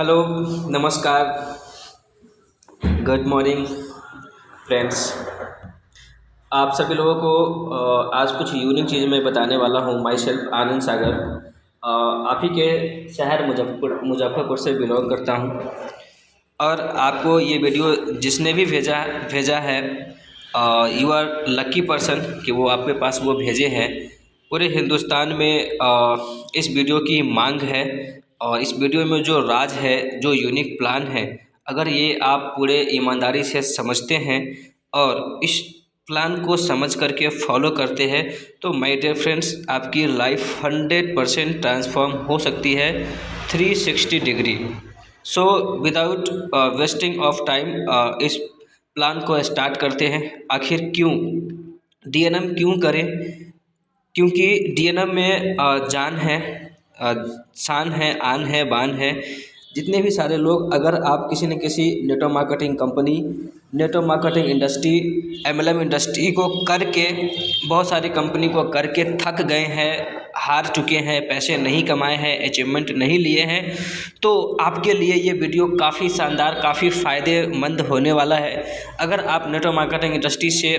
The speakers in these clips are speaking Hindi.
हेलो, नमस्कार, गुड मॉर्निंग फ्रेंड्स। आप सभी लोगों को आज कुछ यूनिक चीज़ मैं बताने वाला हूँ। माई सेल्फ आनंद सागर, आप ही के शहर मुजफ्फरपुर से बिलोंग करता हूँ। और आपको ये वीडियो जिसने भी भेजा है, यू आर लकी पर्सन कि वो आपके पास वो भेजे हैं। पूरे हिंदुस्तान में इस वीडियो की मांग है और इस वीडियो में जो राज है, जो यूनिक प्लान है, अगर ये आप पूरे ईमानदारी से समझते हैं और इस प्लान को समझ करके फॉलो करते हैं तो माय डियर फ्रेंड्स, आपकी लाइफ 100% ट्रांसफॉर्म हो सकती है 360 degree. So without wasting of time इस प्लान को स्टार्ट करते हैं। आखिर क्यों डीएनएम क्यों करें? क्योंकि डीएनएम में जान है, शान है, आन है, बान है। जितने भी सारे लोग, अगर आप किसी न किसी network marketing company, network marketing industry, MLM industry को करके, बहुत सारी कंपनी को करके थक गए हैं, हार चुके हैं, पैसे नहीं कमाए हैं, अचीवमेंट नहीं लिए हैं, तो आपके लिए ये वीडियो काफ़ी शानदार, काफ़ी फ़ायदेमंद होने वाला है। अगर आप नेटवर्क मार्केटिंग इंडस्ट्री से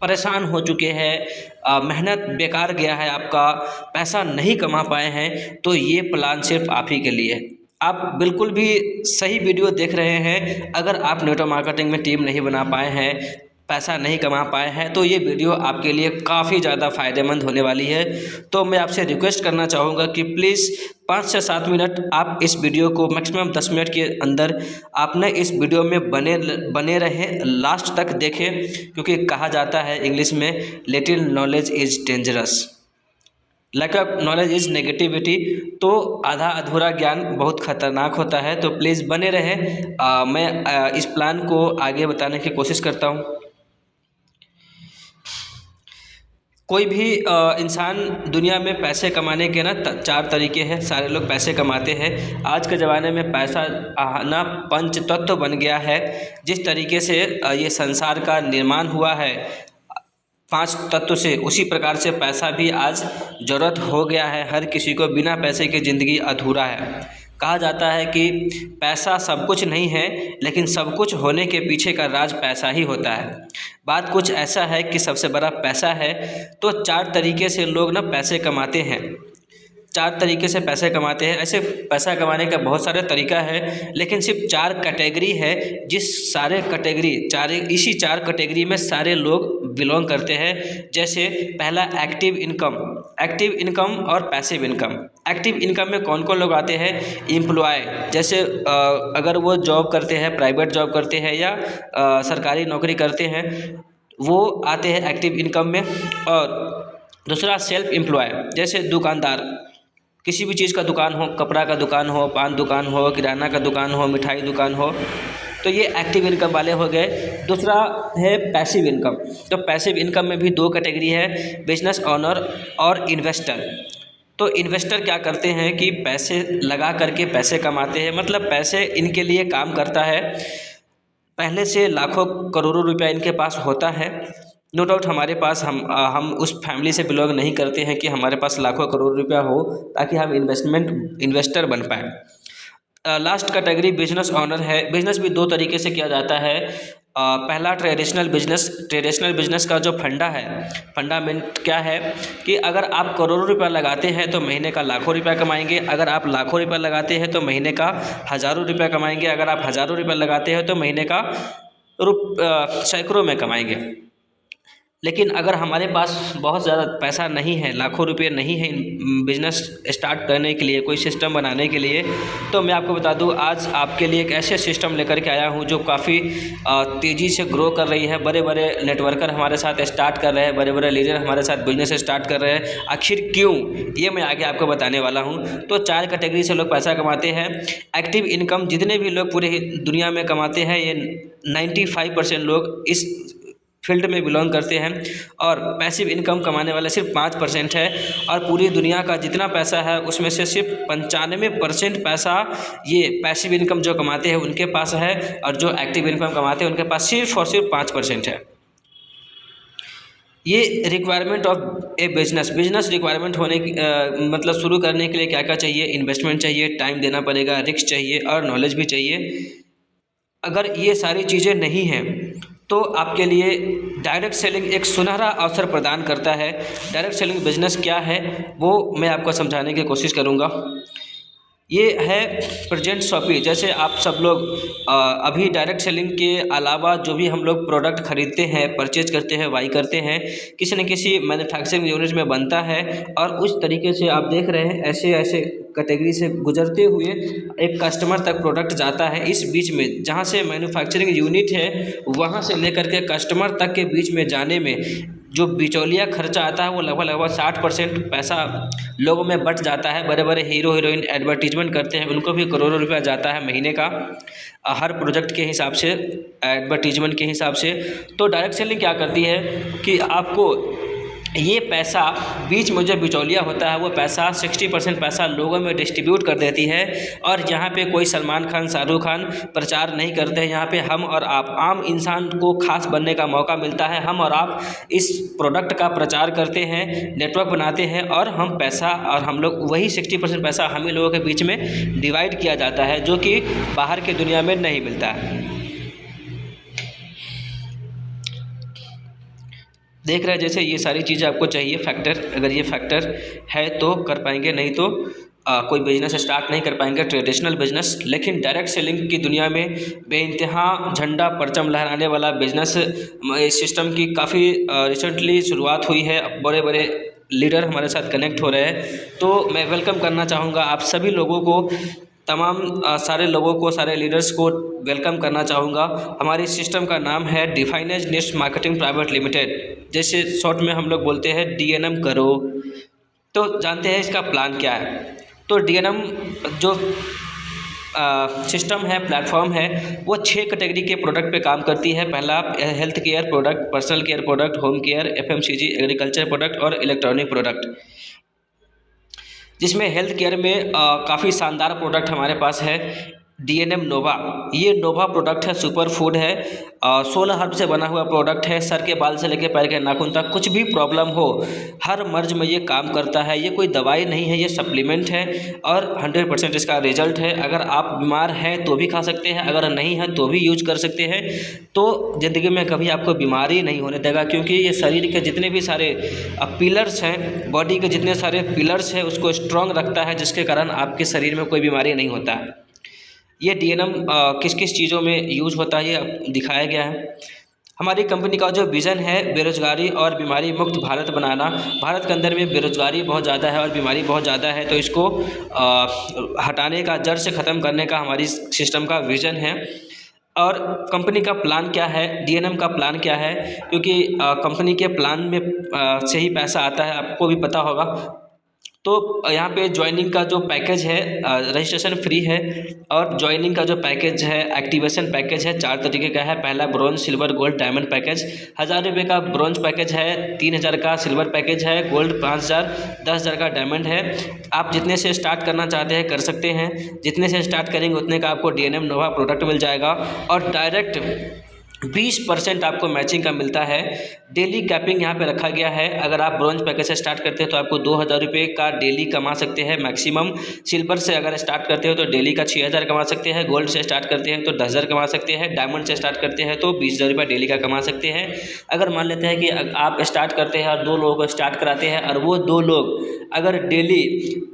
परेशान हो चुके हैं, मेहनत बेकार गया है, आपका पैसा नहीं कमा पाए हैं, तो ये प्लान सिर्फ आप ही के लिए है। आप बिल्कुल भी सही वीडियो देख रहे हैं। अगर आप नेटवर्क मार्केटिंग में टीम नहीं बना पाए हैं, पैसा नहीं कमा पाए हैं, तो ये वीडियो आपके लिए काफ़ी ज़्यादा फ़ायदेमंद होने वाली है। तो मैं आपसे रिक्वेस्ट करना चाहूँगा कि प्लीज़ 5 से 7 मिनट आप इस वीडियो को, मैक्सिमम 10 मिनट के अंदर आपने इस वीडियो में बने रहें, लास्ट तक देखें। क्योंकि कहा जाता है इंग्लिश में, little knowledge is dangerous, lack of knowledge is negativity. तो आधा अधूरा ज्ञान बहुत खतरनाक होता है। तो प्लीज़ बने रहें। मैं इस प्लान को आगे बताने की कोशिश करता हूँ। कोई भी इंसान दुनिया में पैसे कमाने के ना 4 तरीके हैं। सारे लोग पैसे कमाते हैं। आज के ज़माने में पैसा ना पंच तत्व बन गया है। जिस तरीके से ये संसार का निर्माण हुआ है 5 तत्व से, उसी प्रकार से पैसा भी आज ज़रूरत हो गया है। हर किसी को बिना पैसे की ज़िंदगी अधूरा है। कहा जाता है कि पैसा सब कुछ नहीं है, लेकिन सब कुछ होने के पीछे का राज पैसा ही होता है। बात कुछ ऐसा है कि सबसे बड़ा पैसा है। तो 4 तरीके से लोग ना पैसे कमाते हैं। 4 तरीके से पैसे कमाते हैं। ऐसे पैसा कमाने का बहुत सारे तरीका है, लेकिन सिर्फ 4 कैटेगरी है, जिस सारे कैटेगरी इसी 4 कैटेगरी में सारे लोग बिलोंग करते हैं। जैसे पहला एक्टिव इनकम और पैसिव इनकम। एक्टिव इनकम में कौन कौन लोग आते हैं? एम्प्लॉय, जैसे अगर वो जॉब करते हैं, प्राइवेट जॉब करते हैं या सरकारी नौकरी करते हैं, वो आते हैं एक्टिव इनकम में। और दूसरा सेल्फ एम्प्लॉय, जैसे दुकानदार, किसी भी चीज़ का दुकान हो, कपड़ा का दुकान हो, पान दुकान हो, किराना का दुकान हो, मिठाई दुकान हो, तो ये एक्टिव इनकम वाले हो गए। दूसरा है पैसिव इनकम। तो पैसिव इनकम में भी 2 कैटेगरी है, बिजनेस ओनर और इन्वेस्टर। तो इन्वेस्टर क्या करते हैं कि पैसे लगा करके पैसे कमाते हैं, मतलब पैसे इनके लिए काम करता है। पहले से लाखों करोड़ों रुपया इनके पास होता है। नो डाउट हमारे पास, हम उस फैमिली से बिलोंग नहीं करते हैं कि हमारे पास लाखों करोड़ रुपया हो ताकि हम इन्वेस्टर बन पाएँ। लास्ट कैटेगरी बिजनेस ओनर है। बिजनेस भी 2 तरीके से किया जाता है। पहला ट्रेडिशनल बिजनेस का जो फंडामेंट क्या है कि अगर आप करोड़ों रुपया लगाते हैं तो महीने का लाखों रुपया कमाएंगे। अगर आप लाखों रुपया लगाते हैं तो महीने का हज़ारों रुपया कमाएंगे। अगर आप हज़ारों रुपया लगाते हैं तो महीने का सैकड़ों में कमाएंगे। लेकिन अगर हमारे पास बहुत ज़्यादा पैसा नहीं है, लाखों रुपये नहीं है बिज़नेस स्टार्ट करने के लिए, कोई सिस्टम बनाने के लिए, तो मैं आपको बता दूं, आज आपके लिए एक ऐसे सिस्टम लेकर के आया हूं जो काफ़ी तेज़ी से ग्रो कर रही है। बड़े बड़े नेटवर्कर हमारे साथ स्टार्ट कर रहे हैं, बड़े बड़े लीडर हमारे साथ बिजनेस स्टार्ट कर रहे हैं। आखिर क्यों, ये मैं आगे आपको बताने वाला हूँ। तो 4 कैटेगरी से लोग पैसा कमाते हैं। एक्टिव इनकम जितने भी लोग पूरे दुनिया में कमाते हैं, ये 95% लोग इस फील्ड में बिलोंग करते हैं। और पैसिव इनकम कमाने वाले सिर्फ 5% है। और पूरी दुनिया का जितना पैसा है उसमें से सिर्फ 95% पैसा ये पैसिव इनकम जो कमाते हैं उनके पास है, और जो एक्टिव इनकम कमाते हैं उनके पास सिर्फ और सिर्फ 5% है। ये requirement of A business requirement होने की मतलब शुरू करने के लिए क्या क्या चाहिए? इन्वेस्टमेंट चाहिए, टाइम देना पड़ेगा, रिस्क चाहिए और नॉलेज भी चाहिए। अगर ये सारी चीज़ें नहीं हैं तो आपके लिए डायरेक्ट सेलिंग एक सुनहरा अवसर प्रदान करता है। डायरेक्ट सेलिंग बिजनेस क्या है वो मैं आपको समझाने की कोशिश करूँगा। ये है प्रेजेंट शॉपी। जैसे आप सब लोग अभी डायरेक्ट सेलिंग के अलावा जो भी हम लोग प्रोडक्ट खरीदते हैं, परचेज करते हैं, बाई करते हैं, किसी न किसी मैन्युफैक्चरिंग यूनिट में बनता है और उस तरीके से आप देख रहे हैं ऐसे ऐसे कैटेगरी से गुजरते हुए एक कस्टमर तक प्रोडक्ट जाता है। इस बीच में जहाँ से मैन्युफैक्चरिंग यूनिट है वहाँ से लेकर के कस्टमर तक के बीच में जाने में जो बिचौलिया खर्चा आता है वो लगभग 60% पैसा लोगों में बट जाता है। बड़े बड़े हीरो हीरोइन एडवर्टीजमेंट करते हैं, उनको भी करोड़ों रुपया जाता है महीने का हर प्रोजेक्ट के हिसाब से, एडवर्टीजमेंट के हिसाब से। तो डायरेक्ट सेलिंग क्या करती है कि आपको ये पैसा बीच में जो बिचौलिया होता है वो पैसा 60% पैसा लोगों में डिस्ट्रीब्यूट कर देती है। और यहाँ पे कोई सलमान खान, शाहरुख खान प्रचार नहीं करते हैं। यहाँ पे हम और आप आम इंसान को खास बनने का मौका मिलता है। हम और आप इस प्रोडक्ट का प्रचार करते हैं, नेटवर्क बनाते हैं और हम पैसा और हम लोग वही 60% पैसा हम ही लोगों के बीच में डिवाइड किया जाता है, जो कि बाहर की दुनिया में नहीं मिलता है। देख रहे हैं जैसे ये सारी चीज़ें आपको चाहिए फैक्टर। अगर ये फैक्टर है तो कर पाएंगे, नहीं तो कोई बिजनेस स्टार्ट नहीं कर पाएंगे ट्रेडिशनल बिजनेस। लेकिन डायरेक्ट सेलिंग की दुनिया में बेइंतहा झंडा परचम लहराने वाला बिजनेस सिस्टम की काफ़ी रिसेंटली शुरुआत हुई है। बड़े बड़े लीडर हमारे साथ कनेक्ट हो रहे हैं, तो मैं वेलकम करना चाहूँगा आप सभी लोगों को, तमाम सारे लोगों को, सारे लीडर्स को वेलकम करना चाहूँगा। हमारे सिस्टम का नाम है डिफाइनेज निश मार्केटिंग प्राइवेट लिमिटेड, जैसे शॉर्ट में हम लोग बोलते हैं DNM करो। तो जानते हैं इसका प्लान क्या है। तो DNM जो सिस्टम है, प्लेटफॉर्म है, वो 6 कैटेगरी के प्रोडक्ट पे काम करती है। पहला health care product, personal care product, home care, FMCG agriculture product और इलेक्ट्रॉनिक प्रोडक्ट। जिसमें हेल्थ केयर में काफ़ी शानदार प्रोडक्ट हमारे पास है DNM नोवा। ये नोवा प्रोडक्ट है, सुपर फूड है, 16 हर्ब से बना हुआ प्रोडक्ट है। सर के बाल से लेकर पैर के नाखून तक कुछ भी प्रॉब्लम हो हर मर्ज में ये काम करता है। ये कोई दवाई नहीं है, ये सप्लीमेंट है और 100% इसका रिजल्ट है। अगर आप बीमार हैं तो भी खा सकते हैं, अगर नहीं है तो भी यूज कर सकते हैं। तो ज़िंदगी में कभी आपको बीमारी नहीं होने देगा, क्योंकि ये शरीर के जितने भी सारे पिलर्स हैं, बॉडी के जितने सारे पिलर्स हैं उसको स्ट्रॉन्ग रखता है, जिसके कारण आपके शरीर में कोई बीमारी नहीं होता है। ये DNM किस किस चीज़ों में यूज़ होता है ये दिखाया गया है। हमारी कंपनी का जो विज़न है बेरोज़गारी और बीमारी मुक्त भारत बनाना। भारत के अंदर में बेरोज़गारी बहुत ज़्यादा है और बीमारी बहुत ज़्यादा है, तो इसको हटाने का, जड़ से ख़त्म करने का हमारी सिस्टम का विज़न है। और कंपनी का प्लान क्या है, DNM का प्लान क्या है, क्योंकि कंपनी के प्लान में से ही पैसा आता है, आपको भी पता होगा। तो यहाँ पे ज्वाइनिंग का जो पैकेज है, रजिस्ट्रेशन फ्री है और ज्वाइनिंग का जो पैकेज है, एक्टिवेशन पैकेज है, 4 तरीके का है। पहला bronze, silver, gold, diamond package. 1000 रुपये का ब्रॉन्ज पैकेज है, 3000 का सिल्वर पैकेज है, गोल्ड 5000, 10,000 का डायमंड है। आप जितने से स्टार्ट करना चाहते हैं कर सकते हैं। जितने से स्टार्ट करेंगे उतने का आपको DNM नोवा प्रोडक्ट मिल जाएगा और डायरेक्ट 20% आपको मैचिंग का मिलता है। डेली कैपिंग यहाँ पे रखा गया है। अगर आप ब्रॉन्ज पैकेज से स्टार्ट करते हैं तो आपको 2000 रुपये का डेली कमा सकते हैं मैक्सिमम। सिल्वर से अगर स्टार्ट करते हो तो डेली का 6000 कमा सकते हैं। गोल्ड से स्टार्ट करते हैं तो 10,000 कमा सकते हैं। डायमंड से स्टार्ट करते हैं तो 20,000 रुपये डेली का कमा सकते हैं। अगर मान लेते हैं कि आप स्टार्ट करते हैं और 2 लोगों को स्टार्ट कराते हैं और वो 2 लोग अगर डेली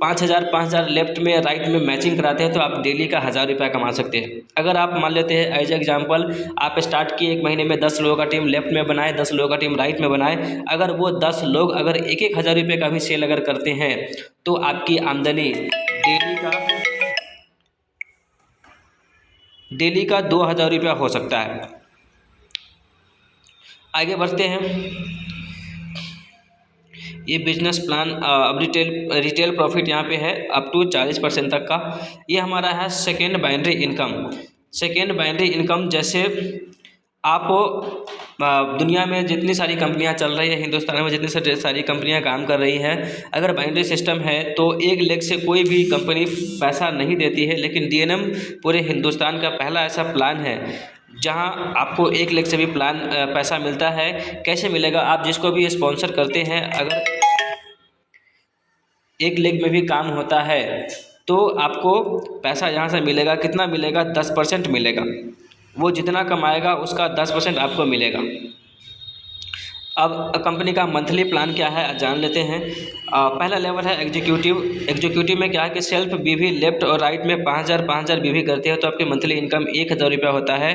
5,000 लेफ्ट में राइट में मैचिंग कराते हैं तो आप डेली का 1000 रुपये कमा सकते हैं। अगर आप मान लेते हैं एज एग्जाम्पल, आप स्टार्ट किए 1 महीने में 10 लोगों का टीम लेफ्ट में बनाए, 10 लोगों का टीम राइट में बनाए। अगर वो 10 लोग अगर 1-1 हज़ार रुपये का भी सेल अगर करते हैं तो आपकी आमदनी डेली का 2000 रुपया हो सकता है। आगे बढ़ते हैं। ये बिजनेस प्लान अब रिटेल प्रॉफिट यहाँ पे है अप टू 40% तक का। ये हमारा है second binary income. Second binary income, जैसे आप दुनिया में जितनी सारी कंपनियां चल रही है, हिंदुस्तान में जितनी सारी कंपनियां काम कर रही हैं, अगर बाइनरी सिस्टम है तो एक लेग से कोई भी कंपनी पैसा नहीं देती है। लेकिन DNM पूरे हिंदुस्तान का पहला ऐसा प्लान है जहां आपको 1 लाख से भी प्लान पैसा मिलता है। कैसे मिलेगा? आप जिसको भी स्पॉन्सर करते हैं, अगर 1 लाख में भी काम होता है तो आपको पैसा यहाँ से मिलेगा। कितना मिलेगा? 10% मिलेगा। वो जितना कमाएगा उसका 10% आपको मिलेगा। अब कंपनी का मंथली प्लान क्या है जान लेते हैं। पहला लेवल है एग्जीक्यूटिव। एग्जीक्यूटिव में क्या है कि सेल्फ बीवी लेफ्ट और राइट में 5,000 बीवी करते हैं तो आपकी मंथली इनकम 1,000 रुपया होता है।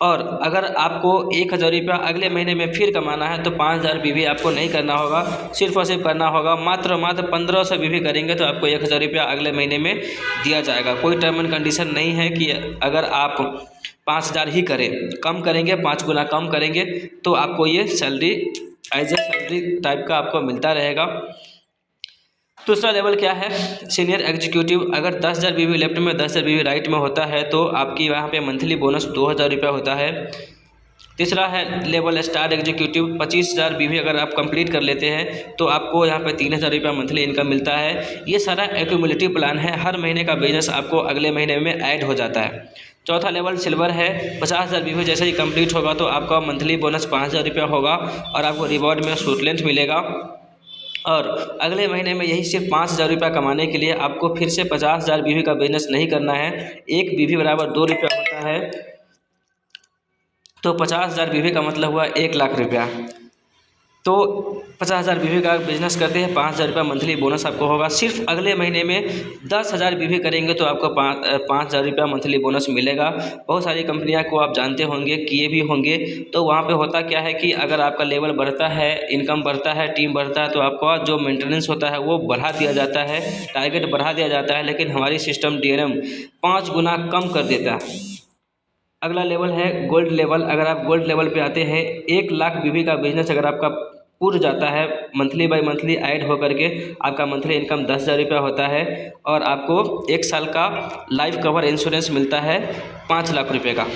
और अगर आपको 1,000 रुपया अगले महीने में फिर कमाना है तो 5,000 बीवी आपको नहीं करना होगा, सिर्फ और सिर्फ करना होगा मात्र 1500 बीवी करेंगे तो आपको 1,000 रुपया अगले महीने में दिया जाएगा। कोई टर्म एंड कंडीशन नहीं है कि अगर आप 5,000 ही करें, कम करेंगे 5 गुना कम करेंगे तो आपको ये salary as a salary type का आपको मिलता रहेगा। दूसरा लेवल क्या है? Senior executive. अगर 10,000 बीवी लेफ्ट में 10,000 बीवी राइट में होता है तो आपकी वहाँ पे मंथली बोनस 2,000 रुपया होता है। तीसरा है लेवल स्टार एग्जीक्यूटिव। 25,000 बीवी अगर आप कंप्लीट कर लेते हैं तो आपको यहाँ पे 3,000 रुपया मंथली इनकम मिलता है। ये सारा एक्यूमुलेटिव प्लान है, हर महीने का बिजनेस आपको अगले महीने में ऐड हो जाता है। चौथा लेवल सिल्वर है। 50,000 बीवी जैसे ही कंप्लीट होगा तो आपका मंथली बोनस 5,000 रुपया होगा और आपको रिवॉर्ड में शूट लेंथ मिलेगा। और अगले महीने में यही सिर्फ 5,000 रुपया कमाने के लिए आपको फिर से 50,000 बीवी का बिजनेस नहीं करना है। 1 बीवी बराबर 2 रुपया होता है तो 50,000 बीवी का मतलब हुआ 1 लाख रुपया। तो 50,000 बीवी का बिजनेस करते हैं, 5,000 रुपया मंथली बोनस आपको होगा। सिर्फ अगले महीने में 10,000 बीवी करेंगे तो आपको 5,000 रुपया मंथली बोनस मिलेगा। बहुत सारी कंपनियां को आप जानते होंगे, किए भी होंगे। तो वहाँ पे होता क्या है कि अगर आपका लेवल बढ़ता है, इनकम बढ़ता है, टीम बढ़ता है तो आपका जो मेंटेनेंस होता है वो बढ़ा दिया जाता है, टारगेट बढ़ा दिया जाता है। लेकिन हमारी सिस्टम DNM 5 गुना कम कर देता है। अगला लेवल है गोल्ड लेवल। अगर आप गोल्ड लेवल पे आते हैं, 1 लाख बीवी का बिजनेस अगर आपका पूरा जाता है, मंथली बाय मंथली ऐड होकर के आपका मंथली इनकम 10,000 रुपया होता है और आपको 1 साल का लाइफ कवर इंश्योरेंस मिलता है 5 लाख रुपये का।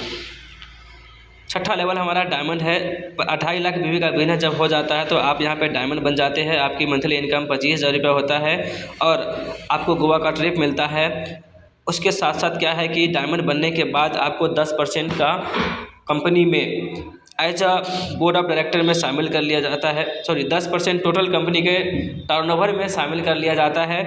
छठा लेवल हमारा डायमंड है। 28 लाख बीवी का बिजनेस जब हो जाता है तो आप यहाँ पे डायमंड बन जाते हैं। आपकी मंथली इनकम 25,000 रुपया होता है और आपको गोवा का ट्रिप मिलता है। उसके साथ साथ क्या है कि डायमंड बनने के बाद आपको 10% का कंपनी में as a board of director में शामिल कर लिया जाता है। 10% टोटल कंपनी के टर्नओवर में शामिल कर लिया जाता है।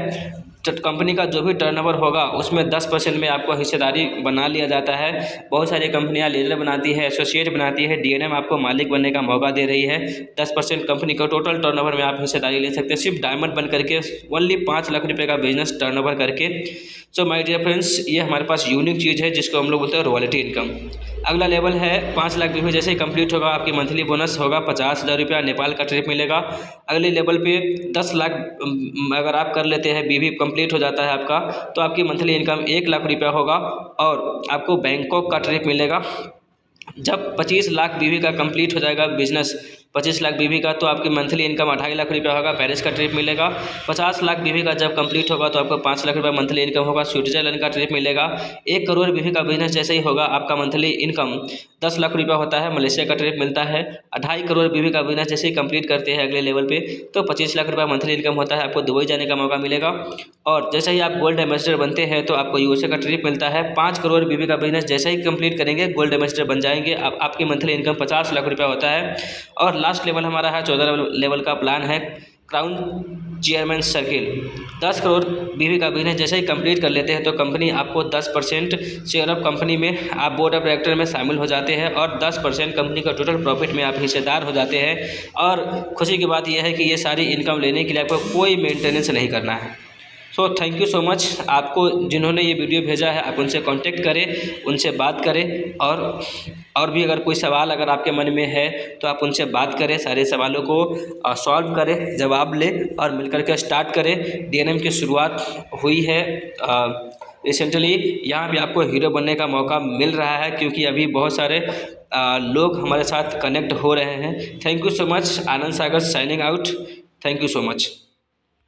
कंपनी का जो भी टर्नओवर होगा उसमें 10% में आपको हिस्सेदारी बना लिया जाता है। बहुत सारी कंपनियां लीडर बनाती है, एसोसिएट बनाती है, DNM आपको मालिक बनने का मौका दे रही है। 10% कंपनी का टोटल टर्नओवर में आप हिस्सेदारी ले सकते हैं, सिर्फ डायमंड बन करके ओनली 5 लाख रुपये का बिजनेस टर्नओवर करके। सो माय डियर फ्रेंड्स, ये हमारे पास यूनिक चीज़ है जिसको हम लोग बोलते हैं रॉयल्टी इनकम। अगला लेवल है 5 लाख बीवी जैसे ही कंप्लीट होगा आपकी मंथली बोनस होगा 50,000 रुपया, नेपाल का ट्रिप मिलेगा। अगले लेवल पे 10 लाख अगर आप कर लेते हैं, बीवी कंप्लीट हो जाता है आपका, तो आपकी मंथली इनकम 1 लाख रुपया होगा और आपको बैंकॉक का ट्रिप मिलेगा। जब 25 लाख बीवी का कंप्लीट हो जाएगा बिजनेस, 25 लाख बीवी का, तो आपकी मंथली इनकम 2.5 लाख रुपया होगा, पेरिस का ट्रिप मिलेगा। 50 लाख बीवी का जब कंप्लीट होगा तो आपको 5 लाख रुपया मंथली इनकम होगा, स्विट्जरलैंड का ट्रिप मिलेगा। 1 करोड़ बीवी का बिजनेस जैसे ही होगा आपका मंथली इनकम 10 लाख रुपया होता है, मलेशिया का ट्रिप मिलता है। 2.5 करोड़ बीवी का बिजनेस जैसे ही कंप्लीट करते हैं अगले लेवल पे तो 25 लाख रुपया मंथली इनकम होता है, आपको दुबई जाने का मौका मिलेगा। और जैसे ही आप गोल्ड एम्बेसडर बनते हैं तो आपको USA का ट्रिप मिलता है। 5 करोड़ बीवी का बिजनेस जैसे ही कंप्लीट करेंगे, गोल्ड एम्बेसडर बन जाएंगे, आपकी मंथली इनकम 50 लाख रुपया होता है। और लास्ट लेवल हमारा है 14 लेवल का प्लान है क्राउन चेयरमैन सर्किल। 10 करोड़ बीवी का बिजनेस जैसे ही कंप्लीट कर लेते हैं तो कंपनी आपको 10% शेयर ऑफ कंपनी में आप बोर्ड ऑफ डायरेक्टर में शामिल हो जाते हैं और 10% कंपनी का टोटल प्रॉफिट में आप हिस्सेदार हो जाते हैं। और खुशी की बात यह है कि ये सारी इनकम लेने के लिए आपको कोई मेंटेनेंस नहीं करना है। So thank you so much. आपको जिन्होंने ये वीडियो भेजा है आप उनसे कांटेक्ट करें, उनसे बात करें और भी अगर कोई सवाल अगर आपके मन में है तो आप उनसे बात करें, सारे सवालों को सॉल्व करें, जवाब लें और मिलकर के स्टार्ट करें। DNM की शुरुआत हुई है रिसेंटली, यहाँ भी आपको हीरो बनने का मौका मिल रहा है क्योंकि अभी बहुत सारे लोग हमारे साथ कनेक्ट हो रहे हैं। Thank you so much. Anand Sagar signing out. Thank you so much.